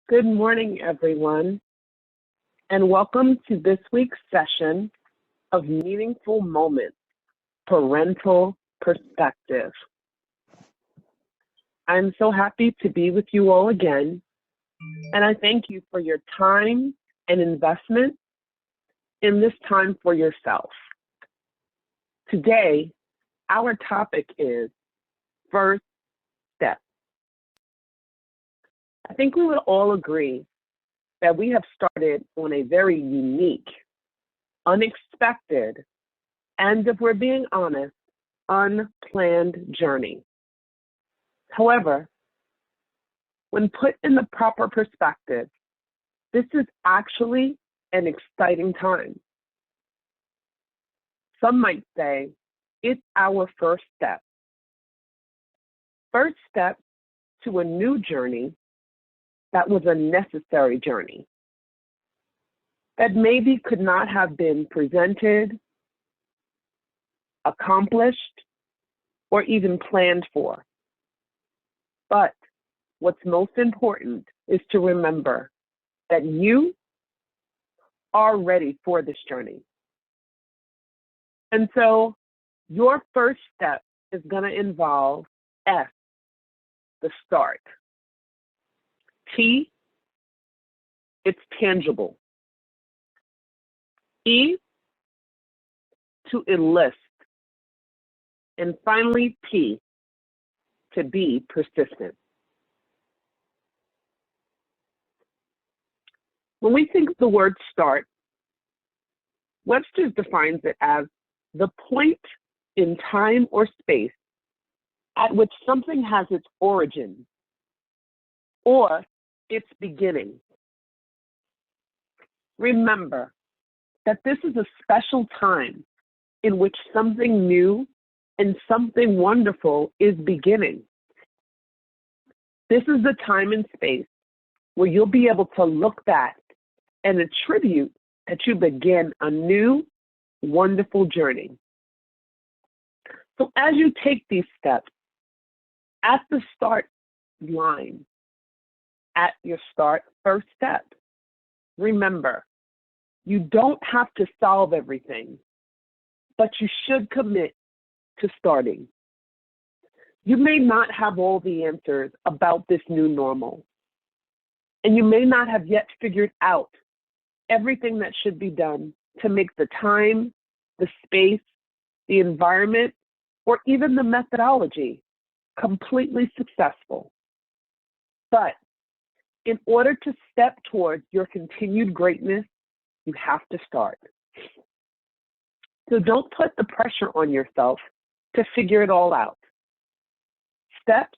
Good morning, everyone, and welcome to this week's session of Meaningful Moments, Parental Perspective. I'm so happy to be with you all again, and I thank you for your time and investment in this time for yourself. Today, our topic is first step. I think we would all agree that we have started on a very unique, unexpected, and if we're being honest, unplanned journey. However, when put in the proper perspective, this is actually an exciting time. Some might say it's our first step. First step to a new journey that was a necessary journey, that maybe could not have been presented, accomplished, or even planned for. But what's most important is to remember that you are ready for this journey. And so your first step is going to involve S, the start. T, it's tangible. E, to enlist. And finally, P, to be persistent. When we think of the word start, Webster defines it as the point in time or space at which something has its origin or its beginning. Remember that this is a special time in which something new and something wonderful is beginning. This is the time and space where you'll be able to look back and attribute that you begin a new, wonderful journey. So as you take these steps, at the start line, at your first step, remember, you don't have to solve everything, but you should commit to starting. You may not have all the answers about this new normal, and you may not have yet figured out everything that should be done to make the time, the space, the environment, or even the methodology completely successful. But in order to step towards your continued greatness, you have to start. So don't put the pressure on yourself to figure it all out. Steps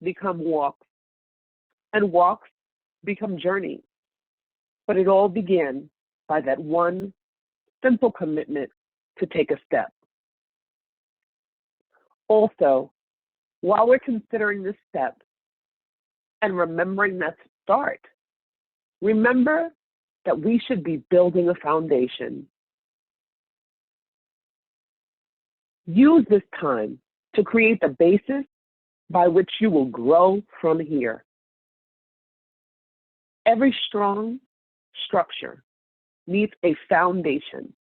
become walks, and walks become journeys. But it all began by that one simple commitment to take a step. Also, while we're considering this step and remembering that start, remember that we should be building a foundation. Use this time to create the basis by which you will grow from here. Every strong structure needs a foundation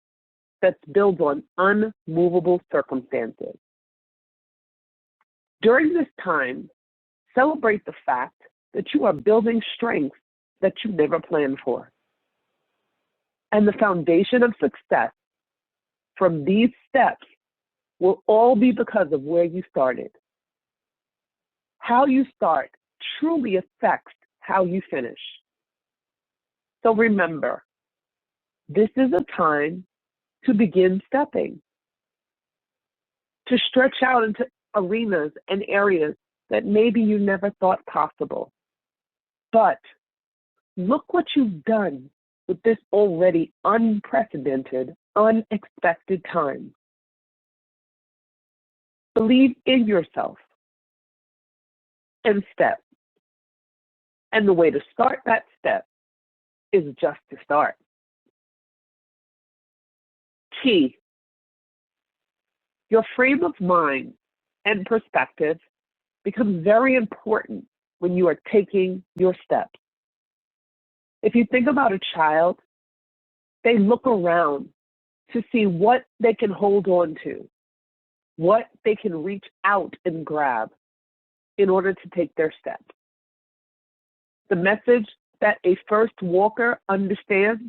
that's built on unmovable circumstances. During this time, celebrate the fact that you are building strengths that you never planned for. And the foundation of success from these steps will all be because of where you started. How you start truly affects how you finish. So remember, this is a time to begin stepping, to stretch out into arenas and areas that maybe you never thought possible. But look what you've done with this already unprecedented, unexpected time. Believe in yourself and step. And the way to start that step is just to start. T, your frame of mind and perspective becomes very important when you are taking your steps. If you think about a child, they look around to see what they can hold on to, what they can reach out and grab in order to take their step. The message that a first walker understands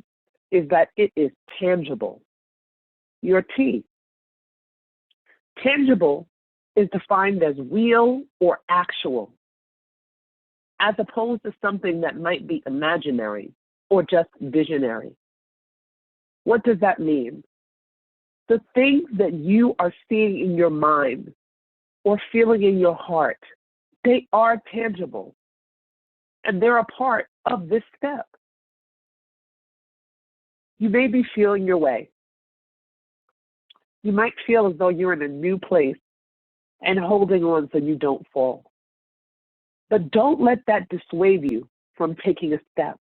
is that it is tangible. Your T. Tangible is defined as real or actual, as opposed to something that might be imaginary or just visionary. What does that mean? The things that you are seeing in your mind or feeling in your heart, they are tangible, and they're a part of this step. You may be feeling your way. You might feel as though you're in a new place and holding on so you don't fall. But don't let that dissuade you from taking a step.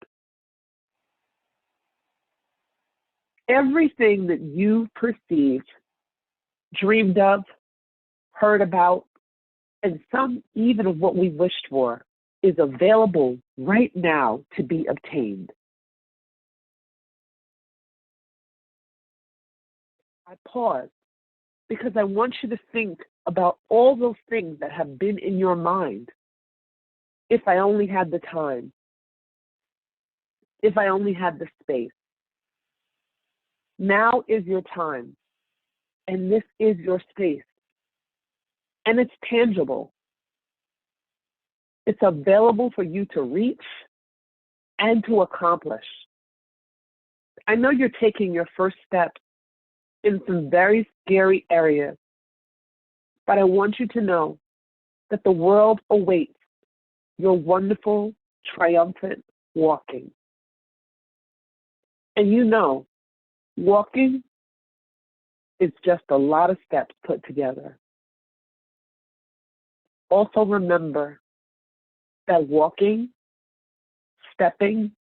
Everything that you perceived, dreamed of, heard about, and some even of what we wished for is available right now to be obtained. I pause because I want you to think about all those things that have been in your mind. If I only had the time, if I only had the space. Now is your time, and this is your space, and it's tangible. It's available for you to reach and to accomplish. I know you're taking your first step in some very scary areas, but I want you to know that the world awaits your wonderful, triumphant walking. And you know, walking is just a lot of steps put together. Also remember that walking, stepping,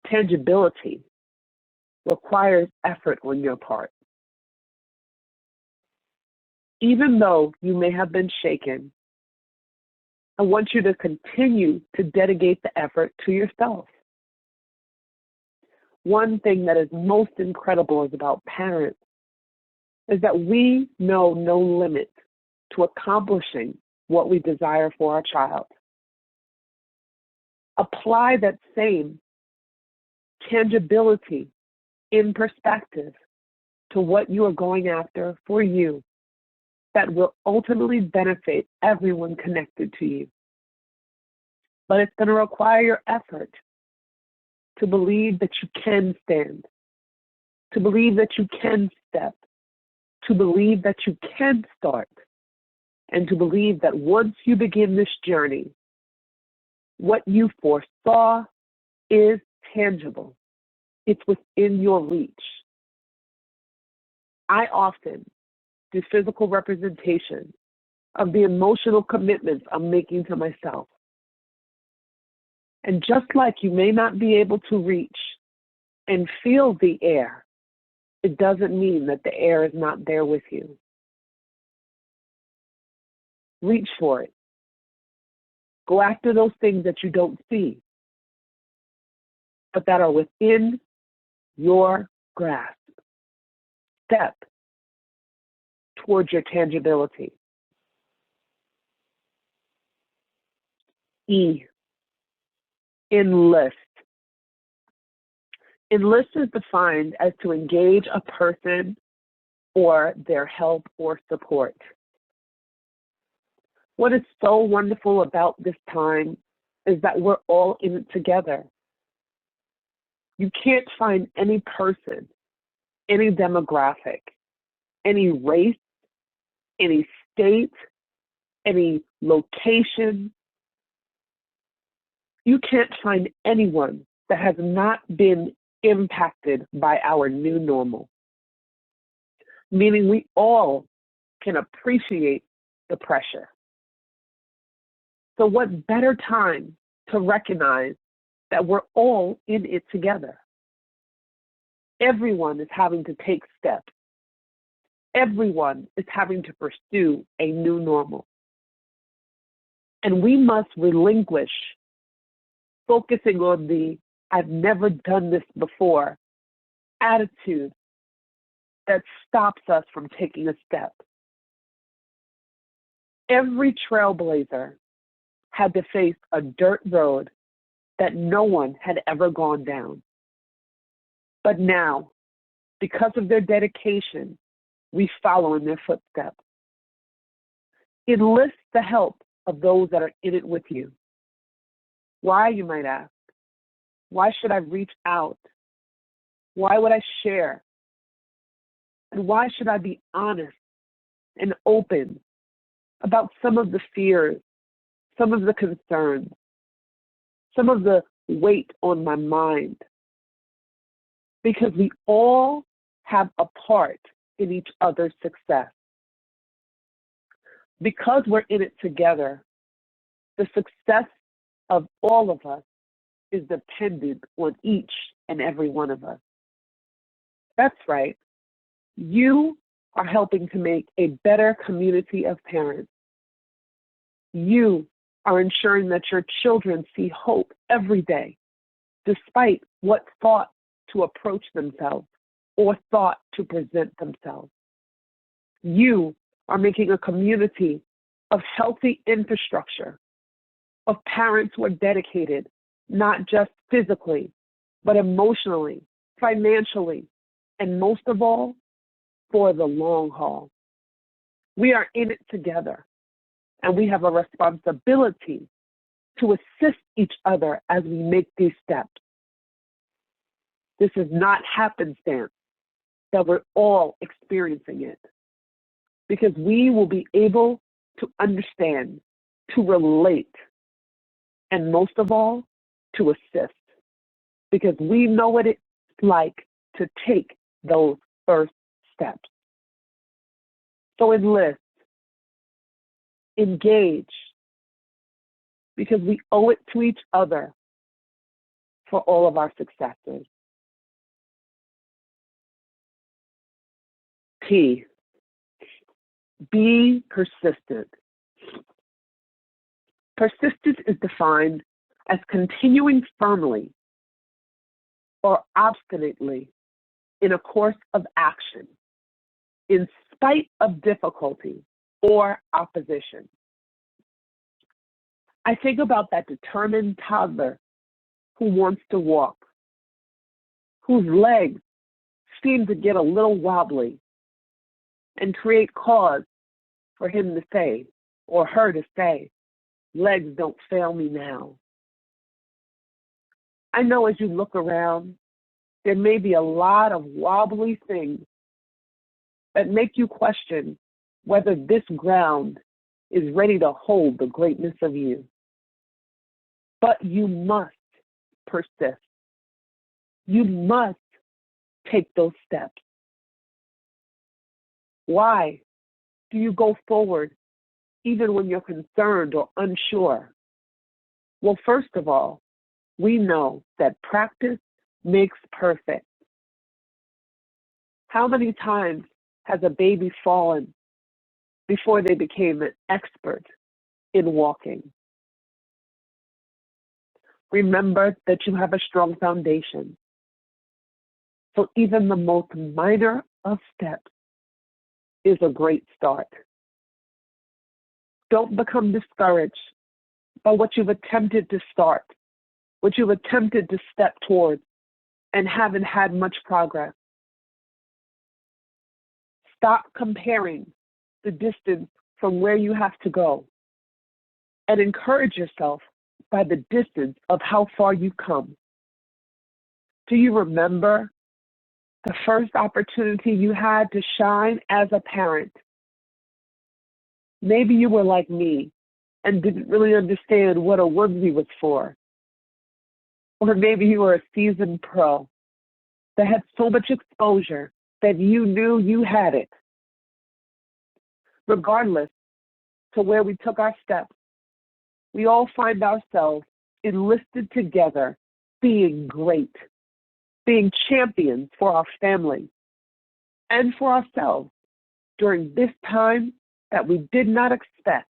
tangibility requires effort on your part. Even though you may have been shaken, I want you to continue to dedicate the effort to yourself. One thing that is most incredible about parents is that we know no limit to accomplishing what we desire for our child. Apply that same tangibility in perspective to what you are going after for you that will ultimately benefit everyone connected to you. But it's going to require your effort to believe that you can stand, to believe that you can step, to believe that you can start, and to believe that once you begin this journey, what you foresaw is tangible. It's within your reach. I often do physical representation of the emotional commitments I'm making to myself. And just like you may not be able to reach and feel the air, it doesn't mean that the air is not there with you. Reach for it. Go after those things that you don't see, but that are within your grasp. Step towards your tangibility. E, enlist. Enlist is defined as to engage a person or their help or support. What is so wonderful about this time is that we're all in it together. You can't find any person, any demographic, any race, any state, any location. You can't find anyone that has not been impacted by our new normal. Meaning we all can appreciate the pressure. So what better time to recognize that we're all in it together? Everyone is having to take steps. Everyone is having to pursue a new normal. And we must relinquish focusing on the "I've never done this before" attitude that stops us from taking a step. Every trailblazer had to face a dirt road that no one had ever gone down. But now, because of their dedication, we follow in their footsteps. Enlist the help of those that are in it with you. Why, you might ask? Why should I reach out? Why would I share? And why should I be honest and open about some of the fears, some of the concerns, some of the weight on my mind? Because we all have a part in each other's success. Because we're in it together, the success of all of us is dependent on each and every one of us. That's right. You are helping to make a better community of parents. You are ensuring that your children see hope every day, despite what thought to approach themselves or thought to present themselves. You are making a community of healthy infrastructure, of parents who are dedicated, not just physically, but emotionally, financially, and most of all, for the long haul. We are in it together, and we have a responsibility to assist each other as we make these steps. This is not happenstance that we're all experiencing it, because we will be able to understand, to relate, and most of all, to assist, because we know what it's like to take those first steps. So enlist, engage, because we owe it to each other for all of our successes. P, be persistent. Persistence is defined as continuing firmly or obstinately in a course of action in spite of difficulty or opposition. I think about that determined toddler who wants to walk, whose legs seem to get a little wobbly and create cause for him to say, or her to say, "Legs don't fail me now." I know as you look around, there may be a lot of wobbly things that make you question whether this ground is ready to hold the greatness of you. But you must persist. You must take those steps. Why do you go forward even when you're concerned or unsure? Well, first of all, we know that practice makes perfect. How many times has a baby fallen before they became an expert in walking? Remember that you have a strong foundation. So even the most minor of steps is a great start. Don't become discouraged by what you've attempted to start, what you've attempted to step towards, and haven't had much progress. Stop comparing the distance from where you have to go and encourage yourself by the distance of how far you've come. Do you remember the first opportunity you had to shine as a parent? Maybe you were like me and didn't really understand what a onesie was for. Or maybe you were a seasoned pro that had so much exposure that you knew you had it. Regardless to where we took our steps, we all find ourselves enlisted together, being great, being champions for our family and for ourselves during this time that we did not expect,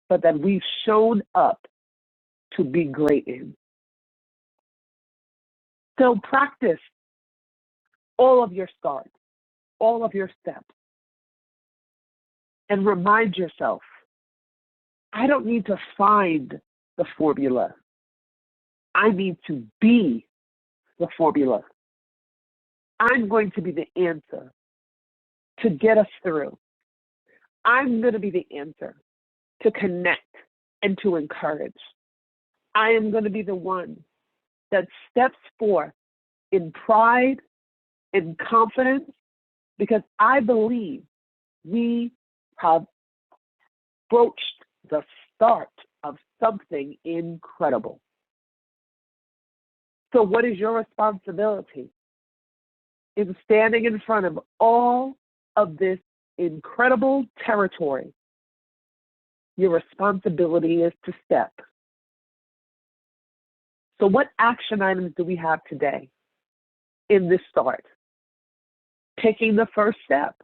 but that we've shown up to be great in. So practice all of your starts, all of your steps, and remind yourself, I don't need to find the formula. I need to be the formula. I'm going to be the answer to get us through. I'm going to be the answer to connect and to encourage. I am going to be the one that steps forth in pride and confidence because I believe we have broached the start of something incredible. So what is your responsibility in standing in front of all of this incredible territory? Your responsibility is to step. So what action items do we have today in this start? Taking the first step.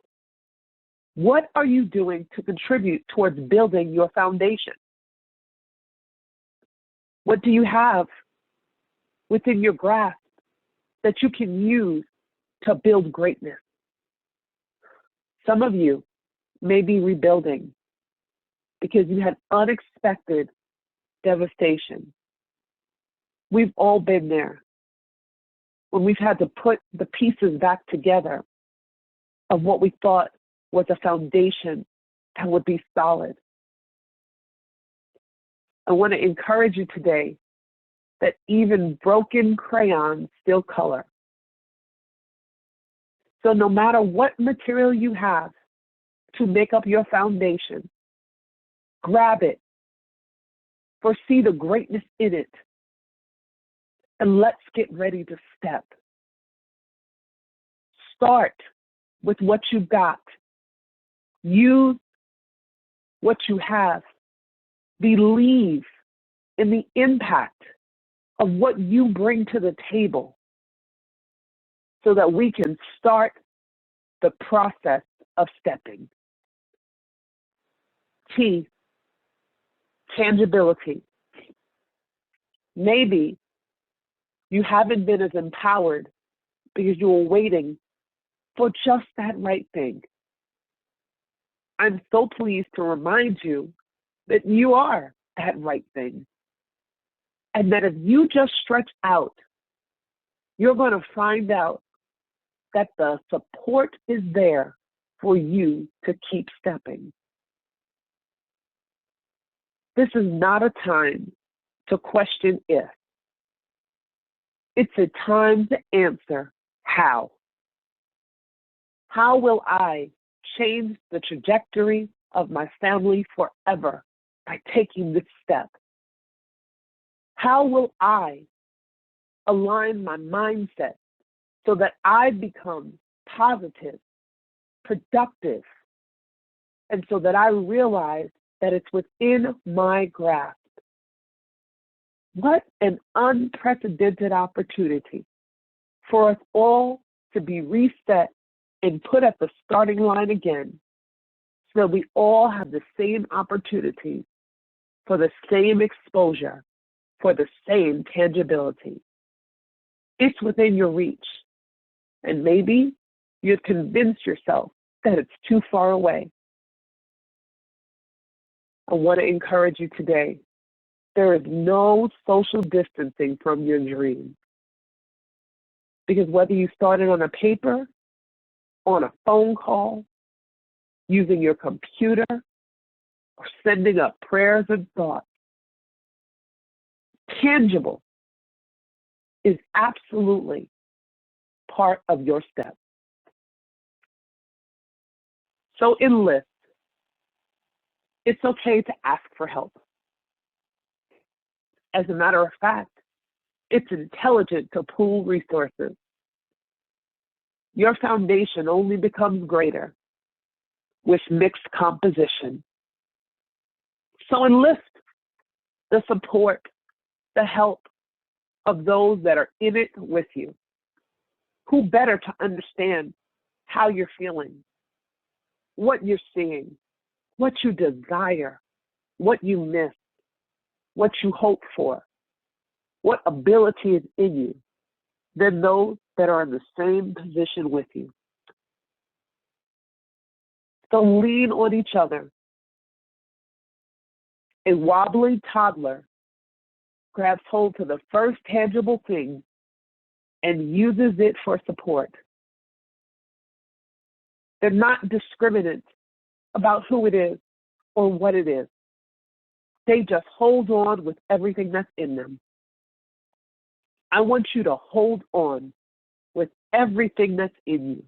What are you doing to contribute towards building your foundation? What do you have within your grasp that you can use to build greatness? Some of you may be rebuilding because you had unexpected devastation. We've all been there when we've had to put the pieces back together of what we thought was a foundation that would be solid. I want to encourage you today that even broken crayons still color. So no matter what material you have to make up your foundation, grab it, foresee the greatness in it, and let's get ready to step. Start with what you've got. Use what you have. Believe in the impact of what you bring to the table so that we can start the process of stepping. T, tangibility. Maybe you haven't been as empowered because you were waiting for just that right thing. I'm so pleased to remind you that you are that right thing. And that if you just stretch out, you're going to find out that the support is there for you to keep stepping. This is not a time to question if. It's a time to answer how. How will I change the trajectory of my family forever by taking this step? How will I align my mindset so that I become positive, productive, and so that I realize that it's within my grasp? What an unprecedented opportunity for us all to be reset and put at the starting line again, so that we all have the same opportunity for the same exposure, for the same tangibility. It's within your reach. And maybe you've convinced yourself that it's too far away. I want to encourage you today. There is no social distancing from your dreams. Because whether you started on a paper, on a phone call, using your computer, or sending up prayers and thoughts, tangible is absolutely part of your step. So enlist. It's okay to ask for help. As a matter of fact, it's intelligent to pool resources. Your foundation only becomes greater with mixed composition. So enlist the support, the help of those that are in it with you. Who better to understand how you're feeling, what you're seeing, what you desire, what you miss, what you hope for, what ability is in you, than those that are in the same position with you. So lean on each other. A wobbly toddler grabs hold to the first tangible thing and uses it for support. They're not discriminant about who it is or what it is. They just hold on with everything that's in them. I want you to hold on with everything that's in you.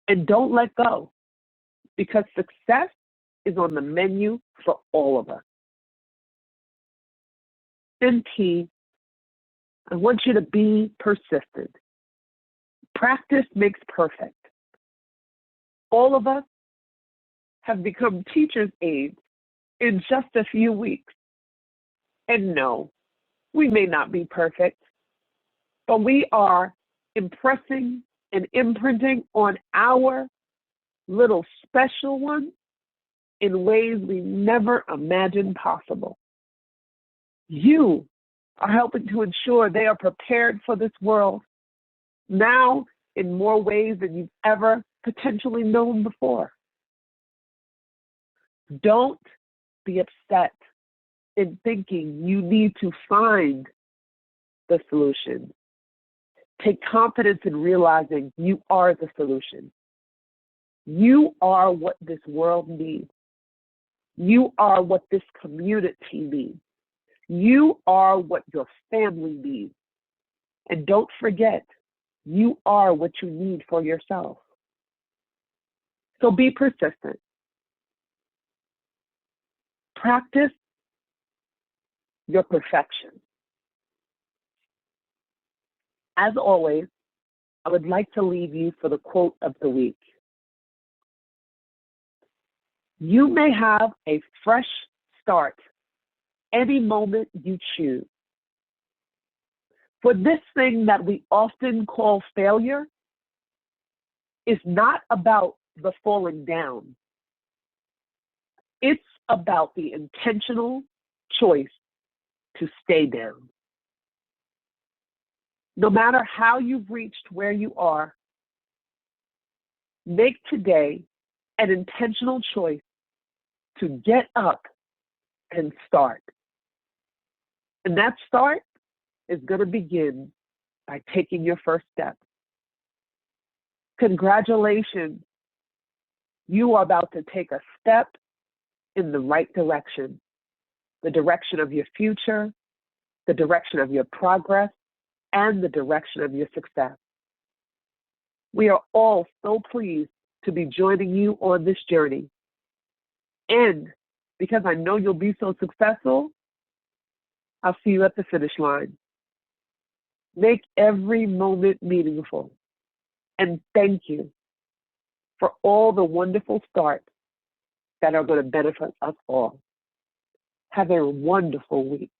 And don't let go, because success is on the menu for all of us. And T, I want you to be persistent. Practice makes perfect. All of us have become teachers' aides in just a few weeks. And no, we may not be perfect, but we are impressing and imprinting on our little special ones in ways we never imagined possible. You are helping to ensure they are prepared for this world now in more ways than you've ever potentially known before. Don't be upset in thinking you need to find the solution. Take confidence in realizing you are the solution. You are what this world needs. You are what this community needs. You are what your family needs. And don't forget, you are what you need for yourself. So be persistent. Practice your perfection. As always, I would like to leave you for the quote of the week. You may have a fresh start any moment you choose. For this thing that we often call failure is not about the falling down. It's about the intentional choice to stay down. No matter how you've reached where you are, make today an intentional choice to get up and start. And that start is going to begin by taking your first step. Congratulations. You are about to take a step in the right direction, the direction of your future, the direction of your progress, and the direction of your success. We are all so pleased to be joining you on this journey. And because I know you'll be so successful, I'll see you at the finish line. Make every moment meaningful. And thank you for all the wonderful starts that are going to benefit us all. Have a wonderful week.